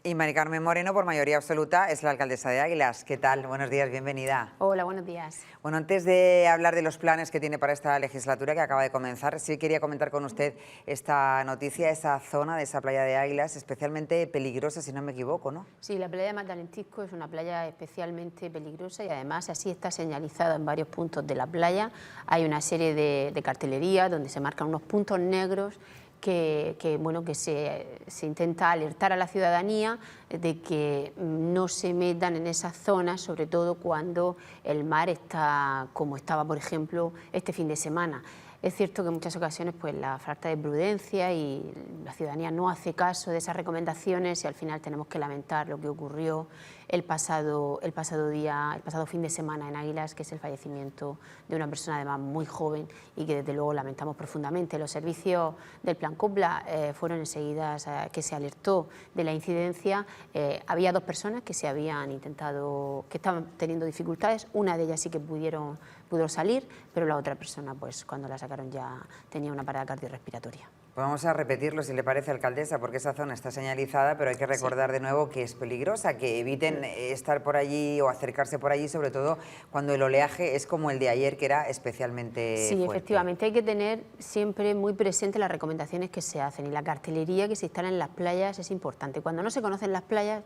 Y Mari Carmen Moreno, por mayoría absoluta, es la alcaldesa de Águilas. ¿Qué tal? Buenos días, bienvenida. Hola, buenos días. Bueno, antes de hablar de los planes que tiene para esta legislatura que acaba de comenzar, sí quería comentar con usted esta noticia, esa zona de esa playa de Águilas, especialmente peligrosa, si no me equivoco, ¿no? Sí, la playa de Matalentisco es una playa especialmente peligrosa y además así está señalizada en varios puntos de la playa. Hay una serie de cartelería donde se marcan unos puntos negros que se intenta alertar a la ciudadanía de que no se metan en esas zonas, sobre todo cuando el mar está como estaba, por ejemplo, este fin de semana. Es cierto que en muchas ocasiones pues, la falta de prudencia y la ciudadanía no hace caso de esas recomendaciones y al final tenemos que lamentar lo que ocurrió el pasado fin de semana en Águilas, que es el fallecimiento de una persona además muy joven y que desde luego lamentamos profundamente. Los servicios del Plan Copla fueron enseguida que se alertó de la incidencia. Había dos personas que estaban teniendo dificultades, una de ellas sí que pudo salir, pero la otra persona, pues cuando la sacaron ya tenía una parada cardiorrespiratoria. Pues vamos a repetirlo, si le parece, alcaldesa, porque esa zona está señalizada, pero hay que recordar de nuevo que es peligrosa, que eviten estar por allí o acercarse por allí, sobre todo cuando el oleaje es como el de ayer, que era especialmente fuerte. Fuerte. Efectivamente, hay que tener siempre muy presente las recomendaciones que se hacen y la cartelería que se instala en las playas es importante. Cuando no se conocen las playas,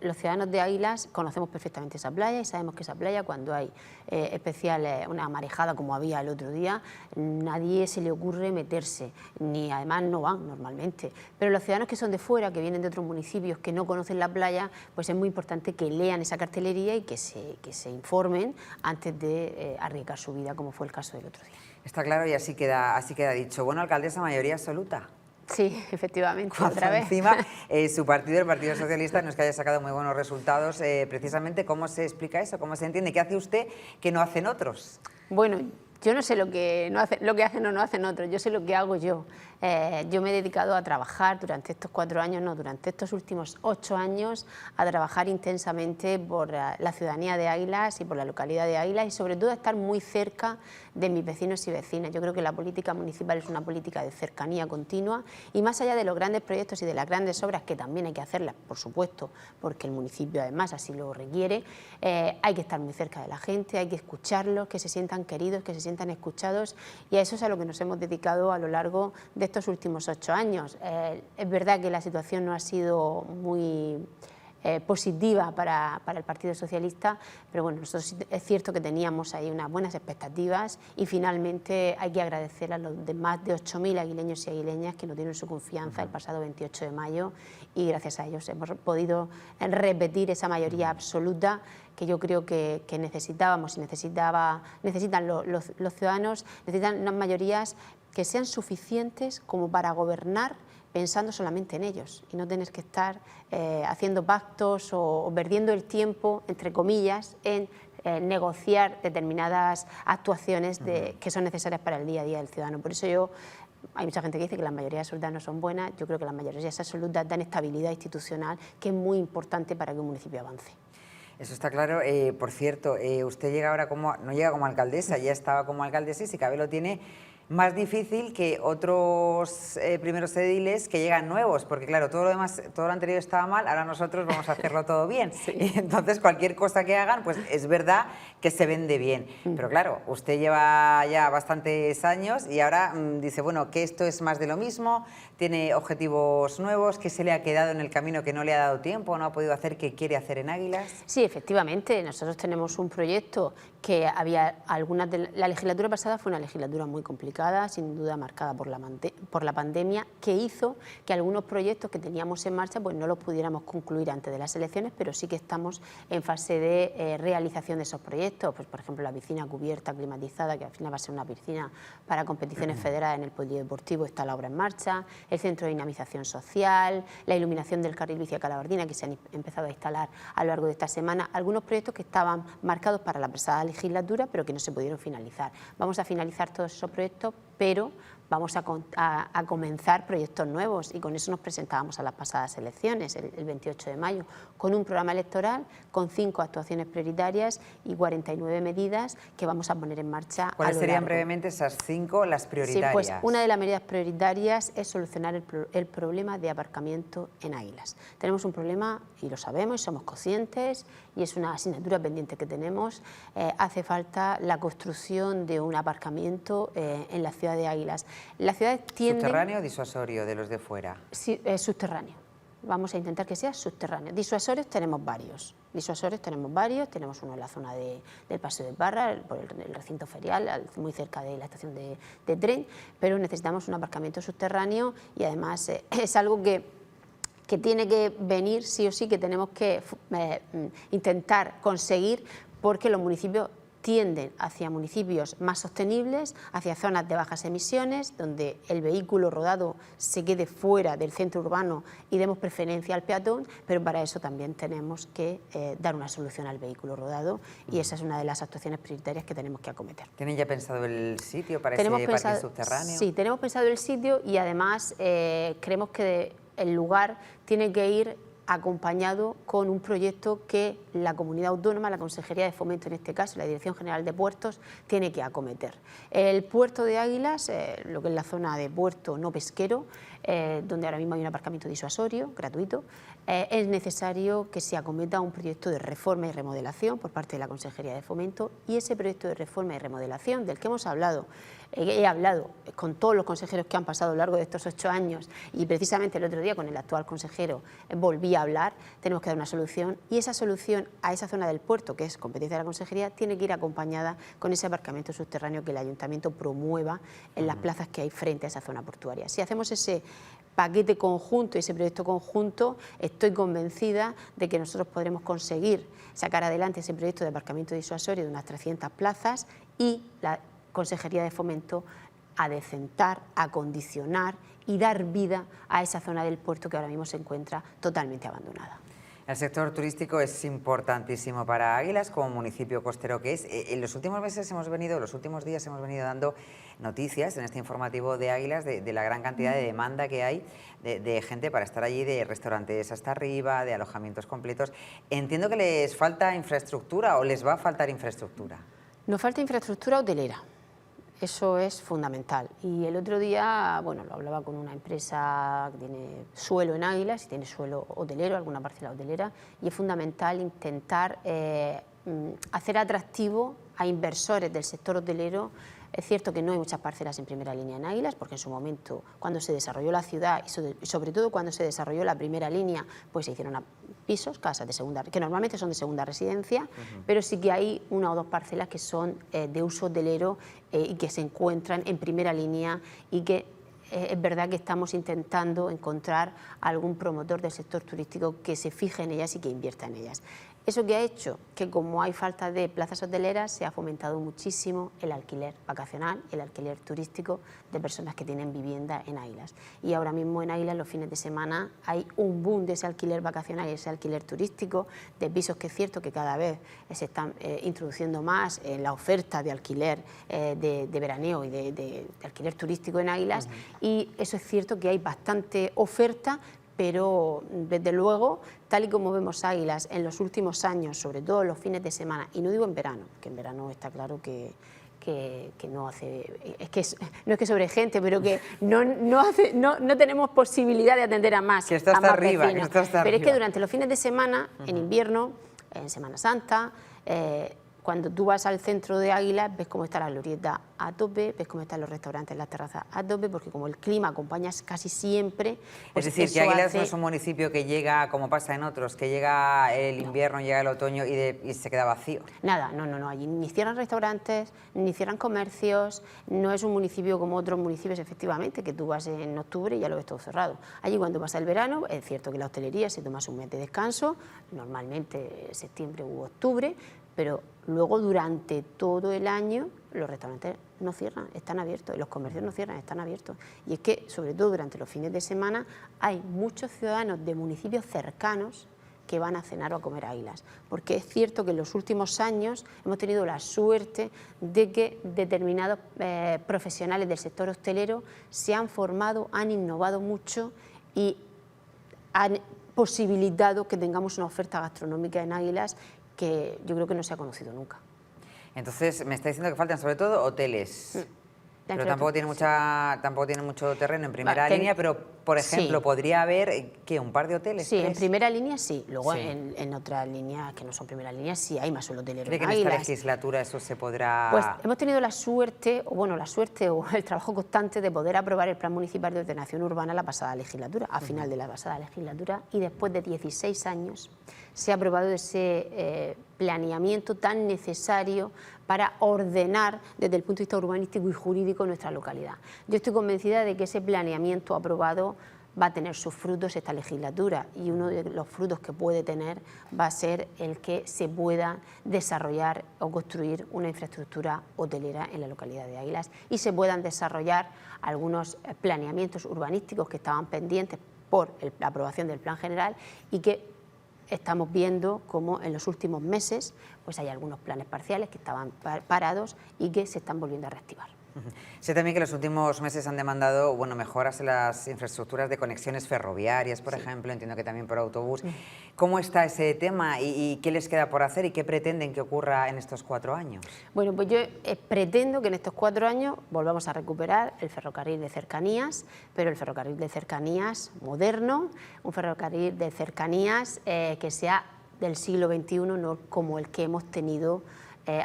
los ciudadanos de Águilas conocemos perfectamente esa playa y sabemos que esa playa, cuando hay una marejada como había el otro día, nadie se le ocurre meterse, ni además no van normalmente, pero los ciudadanos que son de fuera, que vienen de otros municipios, que no conocen la playa, pues es muy importante que lean esa cartelería y que se informen antes de arriesgar su vida, como fue el caso del otro día. Está claro y así queda dicho. Bueno, alcaldesa, mayoría absoluta. Sí, efectivamente, cuando otra vez. Encima, su partido, el Partido Socialista, no es que haya sacado muy buenos resultados. Precisamente, ¿cómo se explica eso? ¿Cómo se entiende? ¿Qué hace usted que no hacen otros? Bueno, yo no sé lo que hacen o no hacen otros, yo sé lo que hago yo. Yo me he dedicado a trabajar durante estos últimos 8 años, a trabajar intensamente por la ciudadanía de Águilas y por la localidad de Águilas y sobre todo a estar muy cerca de mis vecinos y vecinas. Yo creo que la política municipal es una política de cercanía continua y más allá de los grandes proyectos y de las grandes obras, que también hay que hacerlas, por supuesto, porque el municipio además así lo requiere, hay que estar muy cerca de la gente, hay que escucharlos, que se sientan queridos, que se sientan escuchados, y a eso es a lo que nos hemos dedicado a lo largo de estos últimos 8 años. Es verdad que la situación no ha sido muy positiva para el Partido Socialista, pero bueno, nosotros es cierto que teníamos ahí unas buenas expectativas y finalmente hay que agradecer a los más de 8.000 aguileños y aguileñas que nos dieron su confianza el pasado 28 de mayo y gracias a ellos hemos podido repetir esa mayoría absoluta que yo creo que necesitábamos y necesitan los ciudadanos, necesitan unas mayorías que sean suficientes como para gobernar pensando solamente en ellos y no tener que estar haciendo pactos o perdiendo el tiempo, entre comillas, en negociar determinadas actuaciones que son necesarias para el día a día del ciudadano. Por eso hay mucha gente que dice que las mayorías absolutas no son buenas. Yo creo que las mayorías absolutas dan estabilidad institucional, que es muy importante para que un municipio avance. Eso está claro. Por cierto, usted llega ahora no llega como alcaldesa, ya estaba como alcaldesa y si cabe lo tiene más difícil que otros primeros ediles que llegan nuevos, porque claro, todo lo anterior estaba mal, ahora nosotros vamos a hacerlo todo bien. Sí. Y entonces cualquier cosa que hagan, pues es verdad que se vende bien. Pero claro, usted lleva ya bastantes años y ahora dice, bueno, que esto es más de lo mismo, tiene objetivos nuevos, que se le ha quedado en el camino que no le ha dado tiempo, no ha podido hacer, que quiere hacer en Águilas. Sí, efectivamente, nosotros tenemos un proyecto que la legislatura pasada fue una legislatura muy complicada, sin duda marcada por la pandemia, que hizo que algunos proyectos que teníamos en marcha pues no los pudiéramos concluir antes de las elecciones, pero sí que estamos en fase de realización de esos proyectos, pues por ejemplo la piscina cubierta climatizada, que al final va a ser una piscina para competiciones federadas en el polideportivo, está la obra en marcha, el centro de dinamización social, la iluminación del carril bici a Calabardina, que se han empezado a instalar a lo largo de esta semana, algunos proyectos que estaban marcados para la pasada legislatura, pero que no se pudieron finalizar. Vamos a finalizar todos esos proyectos, pero vamos a comenzar proyectos nuevos y con eso nos presentábamos a las pasadas elecciones, el 28 de mayo, con un programa electoral, con 5 actuaciones prioritarias y 49 medidas que vamos a poner en marcha. ¿Cuáles serían brevemente esas 5, las prioritarias? Sí, pues una de las medidas prioritarias es solucionar el problema de aparcamiento en Águilas. Tenemos un problema y lo sabemos y somos conscientes y es una asignatura pendiente que tenemos. Hace falta la construcción de un aparcamiento en la ciudad de Águilas. La ciudad tiende... ¿Subterráneo o disuasorio de los de fuera? Sí, subterráneo. Vamos a intentar que sea subterráneo. Disuasorios tenemos varios. Tenemos uno en la zona del Paseo de Parra, por el recinto ferial, muy cerca de la estación de tren, pero necesitamos un aparcamiento subterráneo y además es algo que tiene que venir sí o sí, que tenemos que intentar conseguir, porque los municipios tienden hacia municipios más sostenibles, hacia zonas de bajas emisiones, donde el vehículo rodado se quede fuera del centro urbano y demos preferencia al peatón, pero para eso también tenemos que dar una solución al vehículo rodado y esa es una de las actuaciones prioritarias que tenemos que acometer. ¿Tienen ya pensado el sitio para ese parque subterráneo? Sí, tenemos pensado el sitio y además creemos que el lugar tiene que ir acompañado con un proyecto que la comunidad autónoma, la Consejería de Fomento en este caso, la Dirección General de Puertos, tiene que acometer. El puerto de Águilas, lo que es la zona de puerto no pesquero, donde ahora mismo hay un aparcamiento disuasorio gratuito, es necesario que se acometa un proyecto de reforma y remodelación por parte de la Consejería de Fomento y ese proyecto de reforma y remodelación del que hemos hablado, he hablado con todos los consejeros que han pasado a lo largo de estos 8 años y precisamente el otro día con el actual consejero volví a hablar, tenemos que dar una solución y esa solución a esa zona del puerto, que es competencia de la Consejería, tiene que ir acompañada con ese aparcamiento subterráneo que el Ayuntamiento promueva en las plazas que hay frente a esa zona portuaria. Si hacemos ese paquete conjunto y ese proyecto conjunto, estoy convencida de que nosotros podremos conseguir sacar adelante ese proyecto de aparcamiento disuasorio de unas 300 plazas y la Consejería de Fomento adecentar, acondicionar y dar vida a esa zona del puerto que ahora mismo se encuentra totalmente abandonada. El sector turístico es importantísimo para Águilas como municipio costero que es. En los últimos días hemos venido dando noticias en este informativo de Águilas de la gran cantidad de demanda que hay de gente para estar allí, de restaurantes hasta arriba, de alojamientos completos. Entiendo que les falta infraestructura o les va a faltar infraestructura. Nos falta infraestructura hotelera. Eso es fundamental. Y el otro día, bueno, lo hablaba con una empresa que tiene suelo en Águilas y tiene suelo hotelero, alguna parcela hotelera, y es fundamental intentar hacer atractivo a inversores del sector hotelero. Es cierto que no hay muchas parcelas en primera línea en Águilas, porque en su momento, cuando se desarrolló la ciudad y sobre todo cuando se desarrolló la primera línea, pues se hicieron pisos, casas de segunda, que normalmente son de segunda residencia, pero sí que hay una o dos parcelas que son de uso hotelero y que se encuentran en primera línea y que es verdad que estamos intentando encontrar algún promotor del sector turístico que se fije en ellas y que invierta en ellas. Eso que ha hecho que, como hay falta de plazas hoteleras, se ha fomentado muchísimo el alquiler vacacional, el alquiler turístico de personas que tienen vivienda en Águilas. Y ahora mismo en Águilas los fines de semana hay un boom de ese alquiler vacacional y ese alquiler turístico, de pisos que es cierto que cada vez se están introduciendo más en la oferta de alquiler de veraneo y de alquiler turístico en Águilas. Y eso es cierto que hay bastante oferta, pero desde luego, tal y como vemos Águilas en los últimos años, sobre todo los fines de semana, y no digo en verano, que en verano está claro que no hace, no es que sobre gente, pero que no tenemos posibilidad de atender a más. Que está hasta arriba, pero es que durante los fines de semana, en invierno, en Semana Santa, cuando tú vas al centro de Águilas, ves cómo está la glorieta a tope, ves cómo están los restaurantes, las terrazas a tope, porque como el clima acompaña casi siempre... Pues es decir, que Águilas no es un municipio que llega, como pasa en otros, que llega el invierno, llega el otoño y se queda vacío. Nada, no, allí ni cierran restaurantes, ni cierran comercios, no es un municipio como otros municipios, efectivamente, que tú vas en octubre y ya lo ves todo cerrado. Allí cuando pasa el verano, es cierto que la hostelería se toma un mes de descanso, normalmente septiembre u octubre, pero luego durante todo el año los restaurantes no cierran, están abiertos, los comercios no cierran, están abiertos. Y es que, sobre todo durante los fines de semana, hay muchos ciudadanos de municipios cercanos que van a cenar o a comer águilas, porque es cierto que en los últimos años hemos tenido la suerte de que determinados profesionales del sector hostelero se han formado, han innovado mucho y han posibilitado que tengamos una oferta gastronómica en Águilas que yo creo que no se ha conocido nunca. Entonces, me está diciendo que faltan sobre todo hoteles. Pero tampoco tiene mucho terreno en primera línea, pero, por ejemplo, sí. ¿podría haber un par de hoteles? Sí, ¿crees? en primera línea sí, luego Sí. en otras líneas que no son primera línea sí hay más suelo hotelero ¿Cree en que en esta Águilas. legislatura eso se podrá...? Pues hemos tenido la suerte o el trabajo constante de poder aprobar el Plan Municipal de Ordenación Urbana la pasada legislatura, a final de la pasada legislatura, y después de 16 años se ha aprobado ese planeamiento tan necesario para ordenar desde el punto de vista urbanístico y jurídico nuestra localidad. Yo estoy convencida de que ese planeamiento aprobado va a tener sus frutos esta legislatura, y uno de los frutos que puede tener va a ser el que se pueda desarrollar o construir una infraestructura hotelera en la localidad de Águilas y se puedan desarrollar algunos planeamientos urbanísticos que estaban pendientes por la aprobación del Plan General y que estamos viendo como en los últimos meses pues hay algunos planes parciales que estaban parados y que se están volviendo a reactivar. Sé también que los últimos meses han demandado mejoras en las infraestructuras de conexiones ferroviarias, por ejemplo, entiendo que también por autobús. ¿Cómo está ese tema y qué les queda por hacer y qué pretenden que ocurra en estos 4 años? Bueno, pues yo pretendo que en estos 4 años volvamos a recuperar el ferrocarril de cercanías, pero el ferrocarril de cercanías moderno, un ferrocarril de cercanías que sea del siglo XXI, no como el que hemos tenido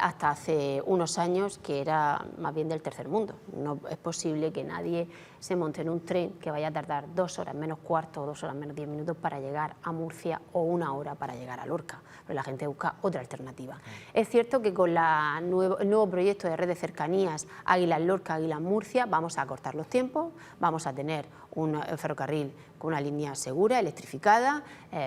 hasta hace unos años, que era más bien del tercer mundo. No es posible que nadie se monte en un tren que vaya a tardar 2 horas menos cuarto o 2 horas menos 10 minutos para llegar a Murcia o 1 hora para llegar a Lorca, pero la gente busca otra alternativa. Es cierto que con el nuevo proyecto de red de cercanías Águilas-Lorca, Águilas-Murcia, vamos a acortar los tiempos, vamos a tener un ferrocarril con una línea segura, electrificada,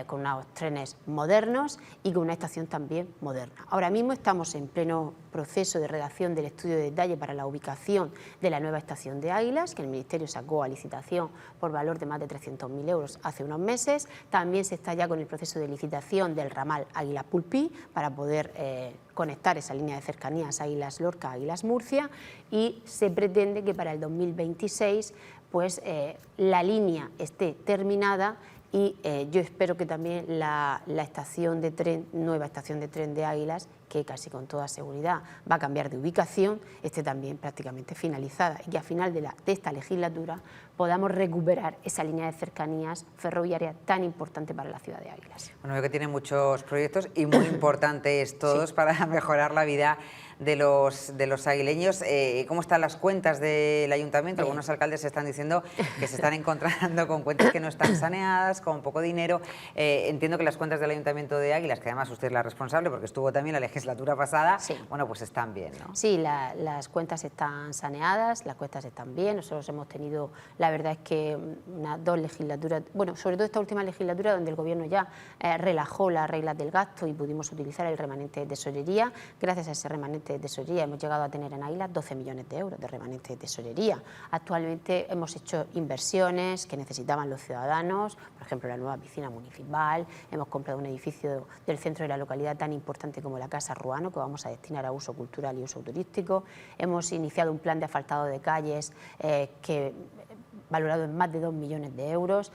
con unos trenes modernos y con una estación también moderna. Ahora mismo estamos en pleno proceso de redacción del estudio de detalle para la ubicación de la nueva estación de Águilas, que el Ministerio sacó a licitación por valor de más de 300.000 euros hace unos meses. También se está ya con el proceso de licitación del ramal Águilas-Pulpí para poder conectar esa línea de cercanías Águilas-Lorca, Águilas-Murcia, y se pretende que para el 2026 pues la línea esté terminada y yo espero que también la estación de tren, nueva estación de tren de Águilas, que casi con toda seguridad va a cambiar de ubicación, esté también prácticamente finalizada y que a final de esta legislatura podamos recuperar esa línea de cercanías ferroviaria tan importante para la ciudad de Águilas. Bueno, veo que tiene muchos proyectos y muy importantes todos para mejorar la vida de los aguileños. ¿Cómo están las cuentas del ayuntamiento? Algunos alcaldes están diciendo que se están encontrando con cuentas que no están saneadas, con poco dinero. Entiendo que las cuentas del ayuntamiento de Águilas, que además usted es la responsable porque estuvo también la legislatura pasada, bueno, pues están bien, ¿no? Sí, las cuentas están saneadas, las cuentas están bien. Nosotros hemos tenido, la verdad es que 2 legislaturas, bueno, sobre todo esta última legislatura donde el Gobierno ya relajó las reglas del gasto y pudimos utilizar el remanente de tesorería. Gracias a ese remanente de tesorería hemos llegado a tener en Águilas 12 millones de euros de remanente de tesorería. Actualmente hemos hecho inversiones que necesitaban los ciudadanos, por ejemplo la nueva piscina municipal, hemos comprado un edificio del centro de la localidad tan importante como la Casa Ruano, que vamos a destinar a uso cultural y uso turístico. Hemos iniciado un plan de asfaltado de calles valorado en más de 2 millones de euros.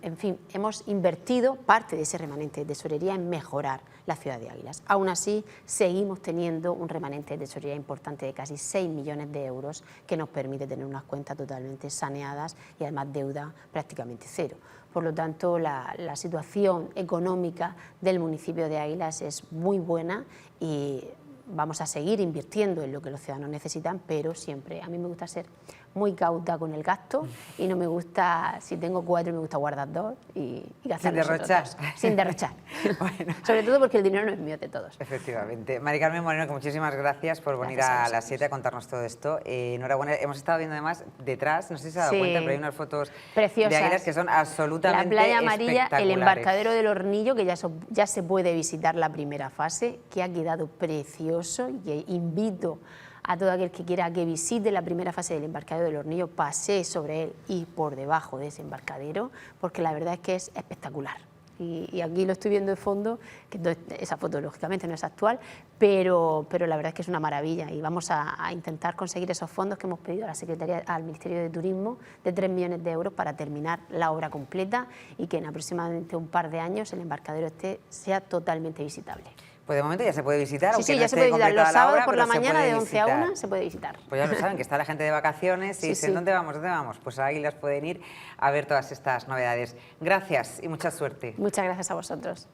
En fin, hemos invertido parte de ese remanente de tesorería en mejorar la ciudad de Águilas. Aún así, seguimos teniendo un remanente de tesorería importante de casi 6 millones de euros que nos permite tener unas cuentas totalmente saneadas y además deuda prácticamente cero. Por lo tanto, la situación económica del municipio de Águilas es muy buena y vamos a seguir invirtiendo en lo que los ciudadanos necesitan, pero siempre a mí me gusta ser muy cauta con el gasto y no me gusta, si tengo 4, me gusta guardar 2 y gastar sin derrochar. Sin derrochar. Bueno. Sobre todo porque el dinero no es mío, de todos. Efectivamente. Mari Carmen Moreno, que muchísimas gracias por venir a las 7 a contarnos todo esto. Enhorabuena. Hemos estado viendo además detrás, no sé si se ha dado cuenta, pero hay unas fotos preciosas de Águilas que son absolutamente la playa amarilla, el embarcadero del Hornillo, que ya se puede visitar la primera fase, que ha quedado precioso y que invito a todo aquel que quiera que visite la primera fase del embarcadero del Hornillo, pasee sobre él y por debajo de ese embarcadero, porque la verdad es que es espectacular. Y aquí lo estoy viendo de fondo, que esa foto lógicamente no es actual, pero la verdad es que es una maravilla y vamos a intentar conseguir esos fondos que hemos pedido a la Secretaría, al Ministerio de Turismo, de 3 millones de euros para terminar la obra completa y que en aproximadamente un par de años el embarcadero este sea totalmente visitable. Pues de momento ya se puede visitar, Sí, aunque sí, no ya se esté puede visitar. Los completada la sábados obra, por la pero se mañana puede de 11 a visitar. 1 se puede visitar. Pues ya lo saben, que está la gente de vacaciones y Sí, dicen, sí. ¿dónde vamos? ¿Dónde vamos? Pues ahí las pueden ir a ver todas estas novedades. Gracias y mucha suerte. Muchas gracias a vosotros.